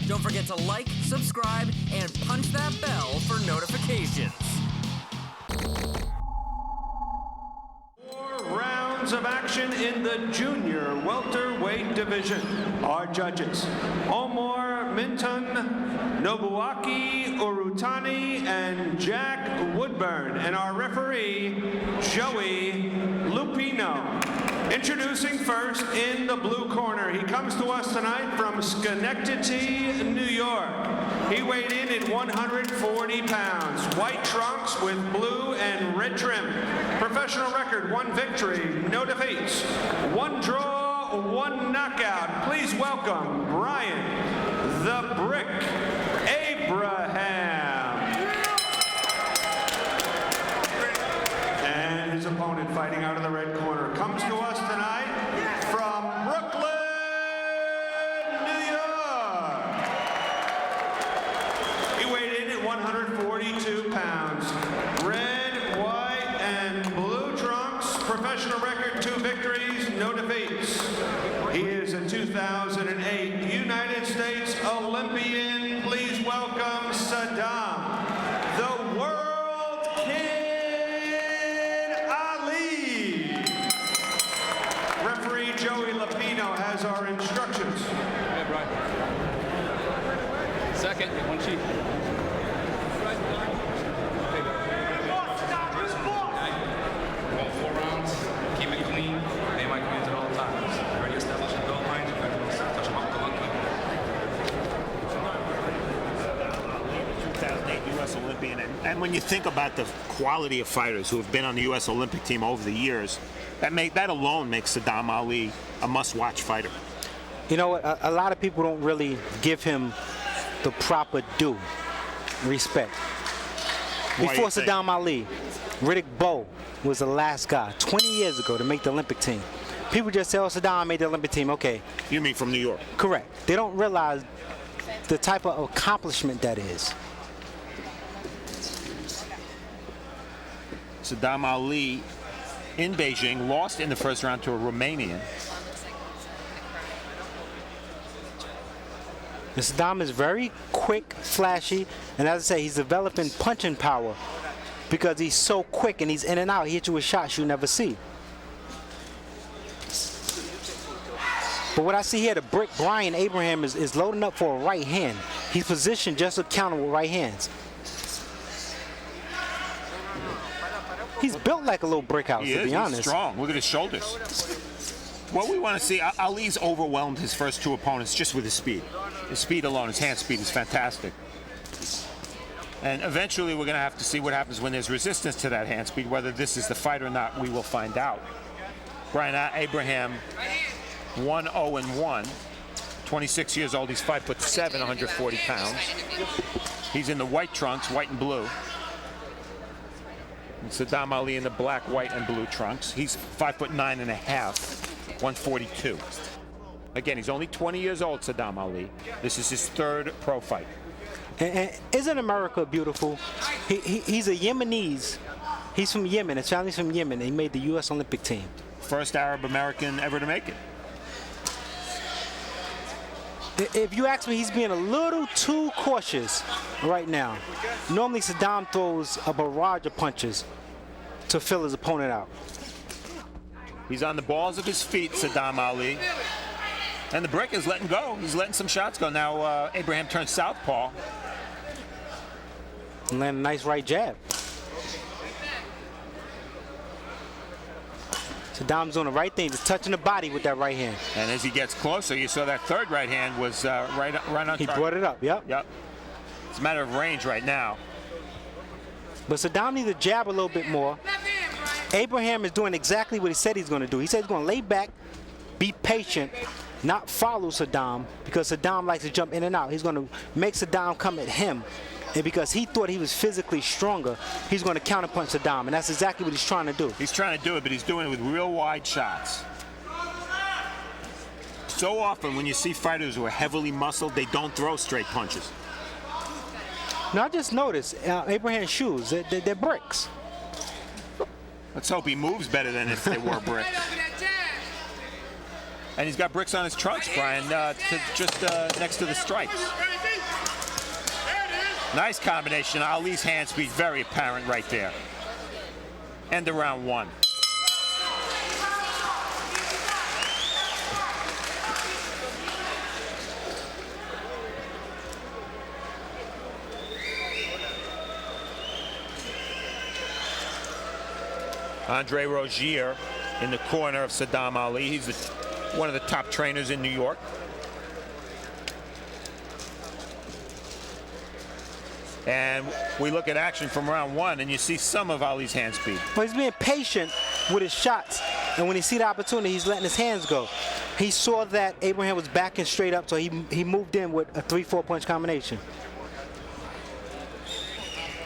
Don't forget to like, subscribe, and punch that bell for notifications. 4 rounds of action in the junior welterweight division. Our judges, Omar Minton, Nobuaki Urutani, and Jack Woodburn. And our referee, Joey Lupino. Introducing first in the blue corner. He comes to us tonight from Schenectady, New York. He weighed in at 140 pounds. White trunks with blue and red trim. Professional record, 1 victory, no defeats. 1 draw, 1 knockout. Please welcome Bryan, the Brick, Abraham. And his opponent fighting out of the red corner comes to us tonight from Brooklyn, New York. He weighed in at 142 pounds. Red, white, and blue trunks. Professional record, 2 victories, no defeats. He is a 2008 United States Olympian. Please welcome Sadam, the World Kid Ali. Referee Joey Lupino has our instructions. Yeah, Bryan. Second, 1 sheet. Go 4 rounds, keep it clean. They might come into it all the time. Already established the belt line, touch them up, go on. 2008 U.S. Olympian, and when you think about the quality of fighters who have been on the U.S. Olympic team over the years, that alone makes Sadam Ali a must-watch fighter. You know what? A lot of people don't really give him the proper due, respect. Before Sadam Ali, Riddick Bowe was the last guy 20 years ago to make the Olympic team. People just say, oh, Sadam made the Olympic team. Okay. You mean from New York? Correct. They don't realize the type of accomplishment that is. Sadam Ali in Beijing lost in the first round to a Romanian. And Sadam is very quick, flashy, and as I say, he's developing punching power because he's so quick and he's in and out. He hits you with shots you never see. But what I see here, the Brick Bryan Abraham is loading up for a right hand. He's positioned just to counter with right hands. He's built like a little brick house, to be honest. He's strong. Look at his shoulders. What we want to see, Ali's overwhelmed his first 2 opponents just with his speed. His speed alone, his hand speed is fantastic. And eventually we're going to have to see what happens when there's resistance to that hand speed. Whether this is the fight or not, we will find out. Bryan Abraham, 1-0-1. 26 years old. He's 5'7", 140 pounds. He's in the white trunks, white and blue. And Sadam Ali in the black, white, and blue trunks. He's 5'9.5", 142. Again, he's only 20 years old, Sadam Ali. This is his 3rd pro fight. And isn't America beautiful? He's a Yemenis. He's from Yemen. His family's from Yemen. He made the U.S. Olympic team. First Arab American ever to make it. If you ask me, he's being a little too cautious right now. Normally, Sadam throws a barrage of punches to fill his opponent out. He's on the balls of his feet, Sadam Ali. And the Brick is letting go. He's letting some shots go. Now, Abraham turns southpaw. And land a nice right jab. Sadam's doing the right thing, just touching the body with that right hand. And as he gets closer, you saw that 3rd right hand was right on target. He brought it up, yep. Yep. It's a matter of range right now. But Sadam needs to jab a little bit more. Abraham is doing exactly what he said he's going to do. He said he's going to lay back, be patient, not follow Sadam, because Sadam likes to jump in and out. He's going to make Sadam come at him. And because he thought he was physically stronger, he's going to counterpunch Sadam. And that's exactly what he's trying to do. He's trying to do it, but he's doing it with real wide shots. So often when you see fighters who are heavily muscled, they don't throw straight punches. Now, I just noticed Abraham's shoes, they're bricks. Let's hope he moves better than if they were bricks. And he's got bricks on his trunks, Bryan, just next to the stripes. Nice combination. Ali's hand speed very apparent right there. End of round 1. Andre Rozier in the corner of Sadam Ali. He's one of the top trainers in New York. And we look at action from round 1, and you see some of Ali's hand speed. Well, he's being patient with his shots, and when he see the opportunity, he's letting his hands go. He saw that Abraham was backing straight up, so he moved in with a 3-4 punch combination.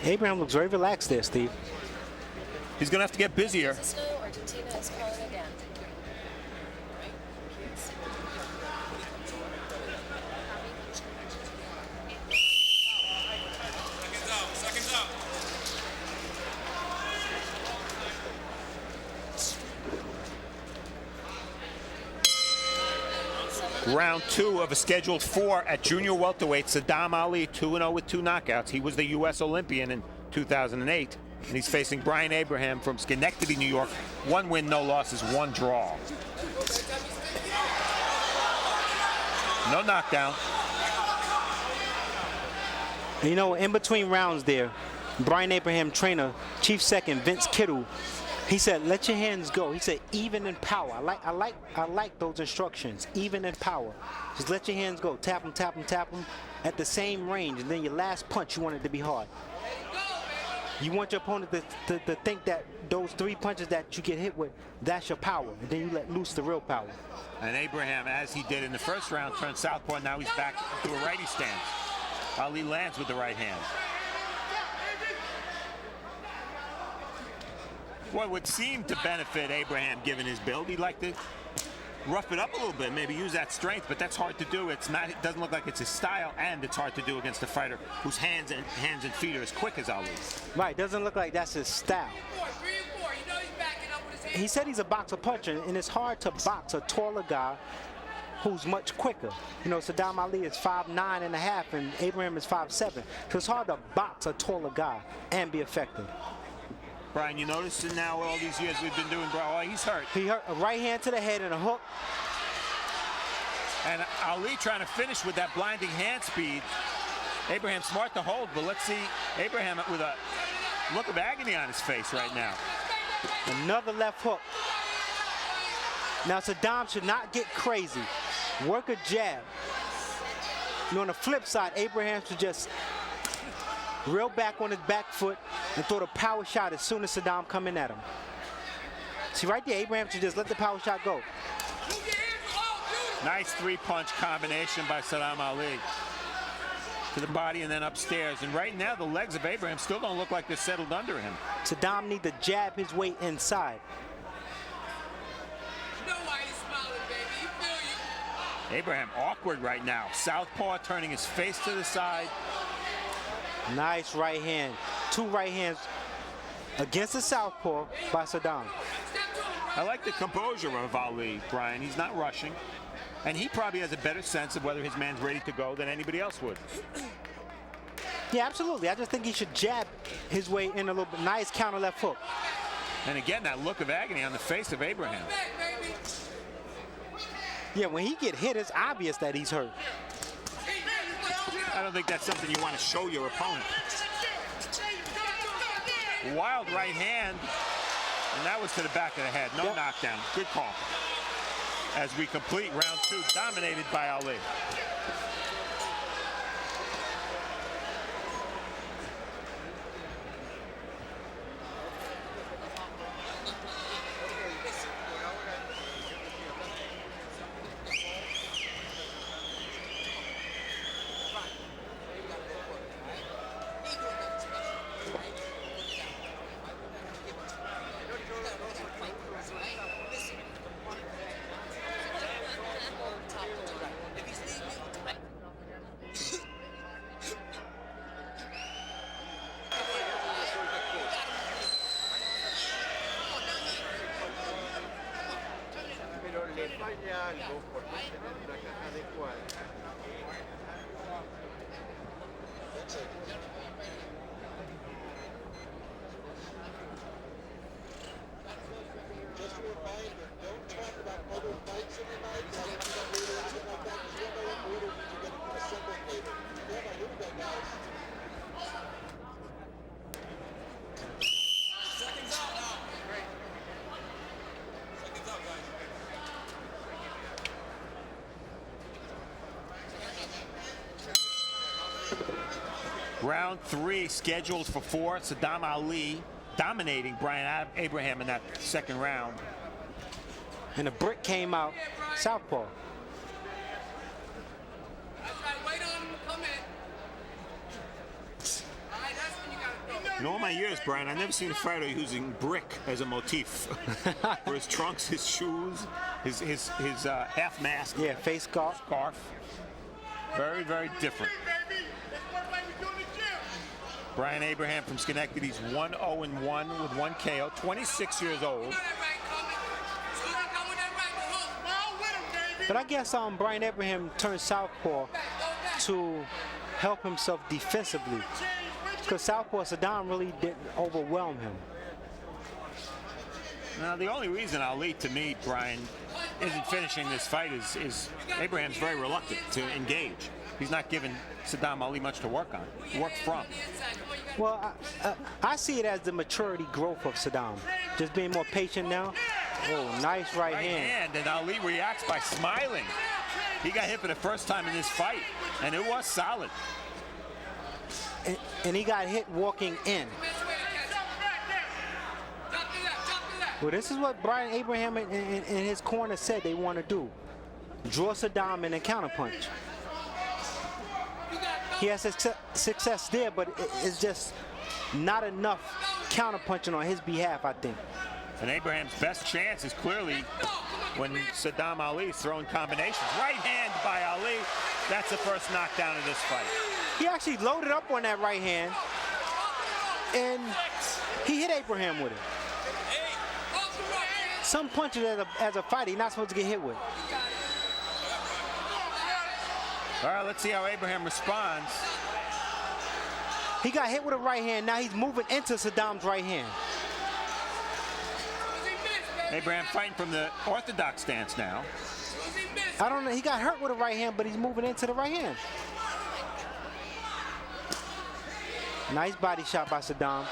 Abraham looks very relaxed there, Steve. He's going to have to get busier. Argentina is calling again. Seconds out. Round 2 of a scheduled 4 at junior welterweight. Sadam Ali, 2-0 with 2 knockouts. He was the U.S. Olympian in 2008. And he's facing Bryan Abraham from Schenectady, New York. 1 win, no losses, 1 draw. No knockdown. You know, in between rounds there, Bryan Abraham trainer, Chief Second Vince Kittle, he said, "Let your hands go." He said, "Even in power." I like those instructions. Even in power, just let your hands go. Tap them, tap them, tap them, at the same range, and then your last punch, you want it to be hard. You want your opponent to think that those 3 punches that you get hit with, that's your power. And then you let loose the real power. And Abraham, as he did in the first round, turned southpaw. Now he's back to a righty stance. Ali lands with the right hand. What would seem to benefit Abraham, given his build, he'd like to rough it up a little bit, maybe use that strength, but that's hard to do. It doesn't look like it's his style, and it's hard to do against a fighter whose hands and feet are as quick as Ali. Right, doesn't look like that's his style. He said he's a boxer puncher, and it's hard to box a taller guy who's much quicker. You know, Sadam Ali is 5'9.5", and Abraham is 5'7". So it's hard to box a taller guy and be effective. Bryan, you notice now all these years we've been doing, bro, oh, he's hurt. He hurt a right hand to the head and a hook. And Ali trying to finish with that blinding hand speed. Abraham smart to hold, but let's see Abraham with a look of agony on his face right now. Another left hook. Now Sadam should not get crazy. Work a jab. You know, on the flip side, Abraham should just reel back on his back foot and throw the power shot as soon as Sadam coming at him. See right there, Abraham should just let the power shot go. Nice 3-punch combination by Sadam Ali. To the body and then upstairs. And right now, the legs of Abraham still don't look like they're settled under him. Sadam needs to jab his way inside. Abraham awkward right now. Southpaw turning his face to the side. Nice right hand. 2 right hands against the southpaw by Sadam. I like the composure of Ali, Bryan. He's not rushing. And he probably has a better sense of whether his man's ready to go than anybody else would. Yeah, absolutely. I just think he should jab his way in a little bit. Nice counter left hook. And again, that look of agony on the face of Abraham. Yeah, when he get hit, it's obvious that he's hurt. I don't think that's something you want to show your opponent. Wild right hand, and that was to the back of the head. No knockdown. Good call. As we complete round 2, dominated by Ali. que falla algo por no tener una caja adecuada. Just a reminder, don't talk about other fights in the night. Like you know, later, anything like that, because you don't know what order you're going to assemble later. Grab my little guy, guys. Seconds out now. Great. Seconds out, guys. Round 3 scheduled for 4. Sadam Ali dominating Bryan Abraham in that second round. And the brick came out southpaw. That's right. Wait on him to come in. All right, that's when you got to go. In all my years, Brian, I've never seen a fighter using brick as a motif for his trunks, his shoes, his half mask. Yeah, face scarf. Very, very different. Bryan Abraham from Schenectady, he's 1-0-1 with 1 KO, 26 years old. But I guess Bryan Abraham turned southpaw to help himself defensively, because southpaw Sadam really didn't overwhelm him. Now, the only reason Ali, to me, Brian, isn't finishing this fight is Abraham's very reluctant to engage. He's not giving Sadam Ali much to work from. Well, I see it as the maturity growth of Sadam. Just being more patient now. Oh, nice right hand. And Ali reacts by smiling. He got hit for the first time in this fight, and it was solid. And he got hit walking in. Well, this is what Bryan Abraham and his corner said they want to do. Draw Sadam in a counterpunch. He has success there, but it's just not enough counterpunching on his behalf, I think. And Abraham's best chance is clearly when Sadam Ali is throwing combinations. Right hand by Ali. That's the first knockdown of this fight. He actually loaded up on that right hand, and he hit Abraham with it. Some punches as a fighter, you're not supposed to get hit with. All right, let's see how Abraham responds. He got hit with a right hand. Now he's moving into Sadam's right hand. Abraham fighting from the orthodox stance now. I don't know. He got hurt with a right hand, but he's moving into the right hand. Nice body shot by Sadam.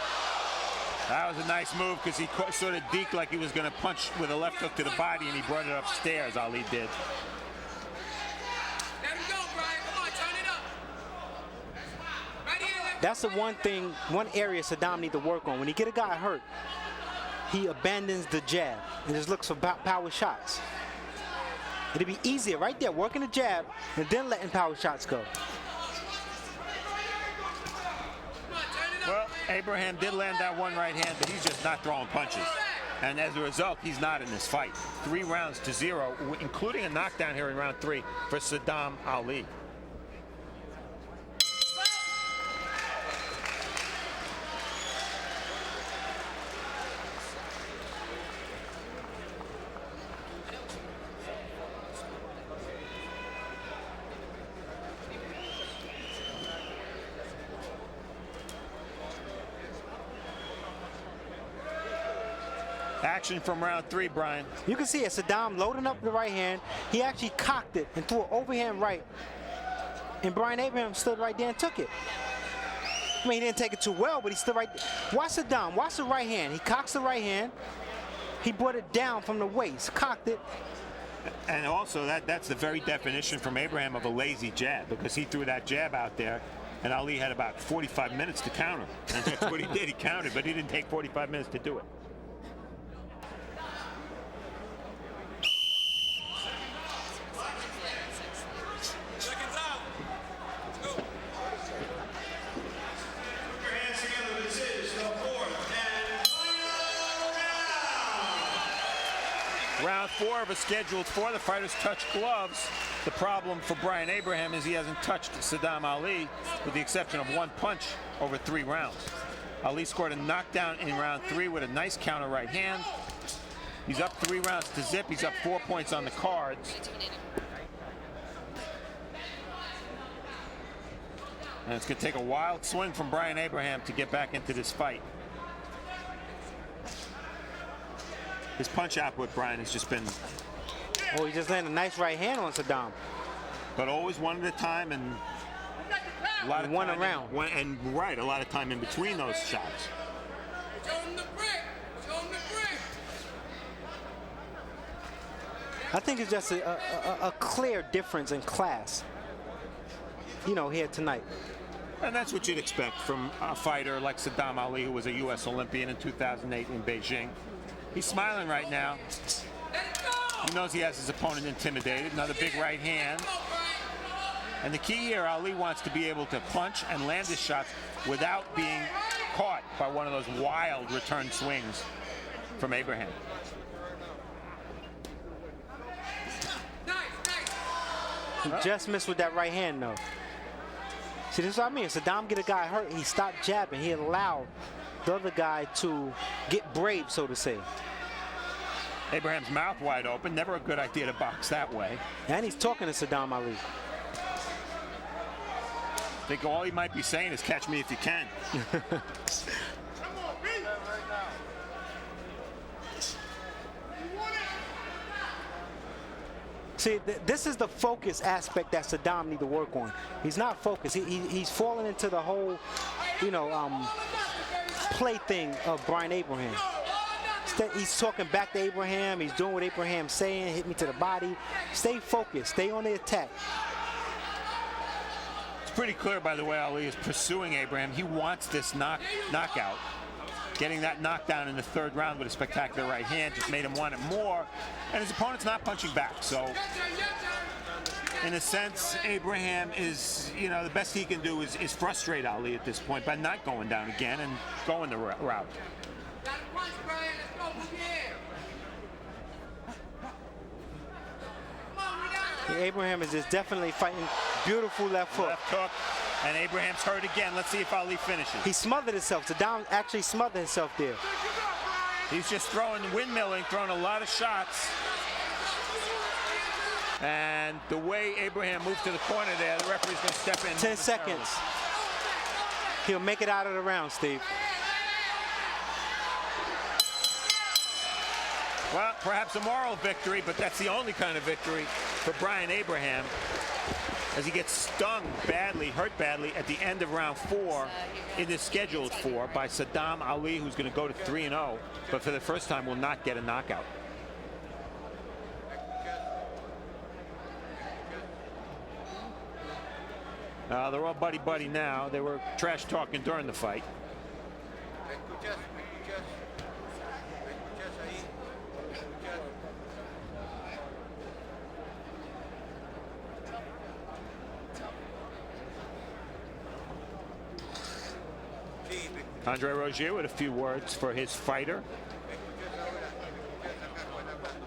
That was a nice move because he sort of deked like he was going to punch with a left hook to the body, and he brought it upstairs, Ali did. That's the one area Sadam needs to work on. When he get a guy hurt, he abandons the jab and just looks for power shots. It'd be easier right there, working the jab and then letting power shots go. Well, Abraham did land that one right hand, but he's just not throwing punches. And as a result, he's not in this fight. 3 rounds to 0, including a knockdown here in round 3 for Sadam Ali. Action from round 3, Brian. You can see it, Sadam loading up the right hand. He actually cocked it and threw an overhand right. And Bryan Abraham stood right there and took it. I mean, he didn't take it too well, but he stood right there. Watch Sadam, watch the right hand. He cocks the right hand. He brought it down from the waist, cocked it. And also, that's the very definition from Abraham of a lazy jab, because he threw that jab out there, and Ali had about 45 minutes to counter. And that's what he did. He countered, but he didn't take 45 minutes to do it. Round 4 of a scheduled 4. The fighters touch gloves. The problem for Bryan Abraham is he hasn't touched Sadam Ali, with the exception of 1 punch over 3 rounds. Ali scored a knockdown in round 3 with a nice counter right hand. He's up 3 rounds to zip. He's up 4 points on the cards. And it's going to take a wild swing from Bryan Abraham to get back into this fight. His punch output, Bryan, has just been... Oh, he just landed a nice right hand on Sadam. But always one at a time, and a lot of one time around. And right, a lot of time in between those shots. Show him the brick. Show him the brick. I think it's just a clear difference in class, you know, here tonight. And that's what you'd expect from a fighter like Sadam Ali, who was a U.S. Olympian in 2008 in Beijing. He's smiling right now. He knows he has his opponent intimidated. Another big right hand. And the key here, Ali wants to be able to punch and land his shots without being caught by one of those wild return swings from Abraham. He just missed with that right hand, though. See, this is what I mean. Sadam get a guy hurt, he stopped jabbing. He allowed the other guy to get brave, so to say. Abraham's mouth wide open. Never a good idea to box that way. And he's talking to Sadam Ali. I think all he might be saying is catch me if you can. See, this is the focus aspect that Sadam need to work on. He's not focused. He's falling into the whole, you know, plaything of Bryan Abraham. He's talking back to Abraham. He's doing what Abraham's saying. Hit me to the body. Stay focused. Stay on the attack. It's pretty clear, by the way, Ali is pursuing Abraham. He wants this knockout. Getting that knockdown in the 3rd round with a spectacular right hand just made him want it more. And his opponent's not punching back. So, in a sense, Abraham is, you know, the best he can do is frustrate Ali at this point by not going down again and going the route. Abraham is just definitely fighting. Beautiful left hook. Left hook, and Abraham's hurt again. Let's see if Ali finishes. He smothered himself. Sadam actually smothered himself there. He's just throwing, windmilling, throwing a lot of shots. And the way Abraham moved to the corner there, the referee's going to step in. 10 seconds. He'll make it out of the round, Steve. Well, perhaps a moral victory, but that's the only kind of victory for Bryan Abraham, as he gets stung badly, hurt badly at the end of round 4 in the scheduled 4 by Sadam Ali, who's going to go to 3-0, but for the first time will not get a knockout. They're all buddy-buddy now. They were trash talking during the fight. Andre Rozier with a few words for his fighter.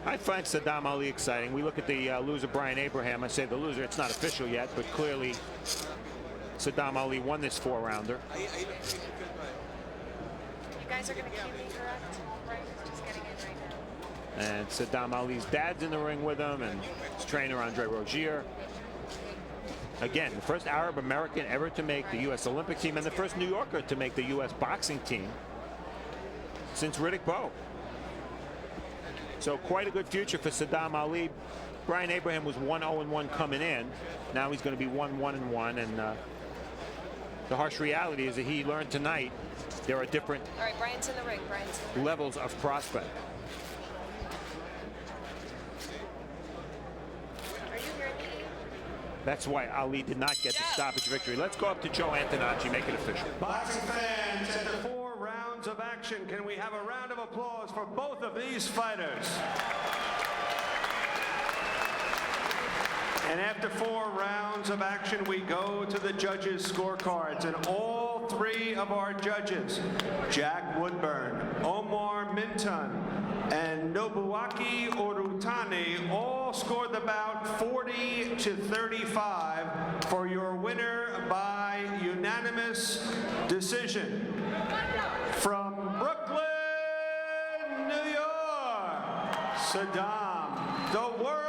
I find Sadam Ali exciting. We look at the loser, Bryan Abraham. I say the loser, it's not official yet, but clearly Sadam Ali won this 4-rounder. You guys are going to keep me correct? Bryan is just getting in right now. And Sadam Ali's dad's in the ring with him, and his trainer, Andre Rozier. Again, the first Arab American ever to make the U.S. Olympic team, and the first New Yorker to make the U.S. boxing team since Riddick Bowe. So quite a good future for Sadam Ali. Bryan Abraham was 1-0-1 coming in. Now he's going to be 1-1-1, and the harsh reality is that he learned tonight there are different All right, Bryan's in the ring. Bryan's in the ring. levels of prospect. Are you hearing me? That's why Ali did not get the stoppage victory. Let's go up to Joe Antonacci, make it official. Boxing fans, after 4 rounds of action, can we have a round of applause for both of these fighters? And after 4 rounds of action, we go to the judges' scorecards. And all 3 of our judges, Jack Woodburn, Omar Minton, and Nobuaki Orutani, all scored the bout 40-35 for your winner by unanimous decision. From Brooklyn, New York, Sadam, the world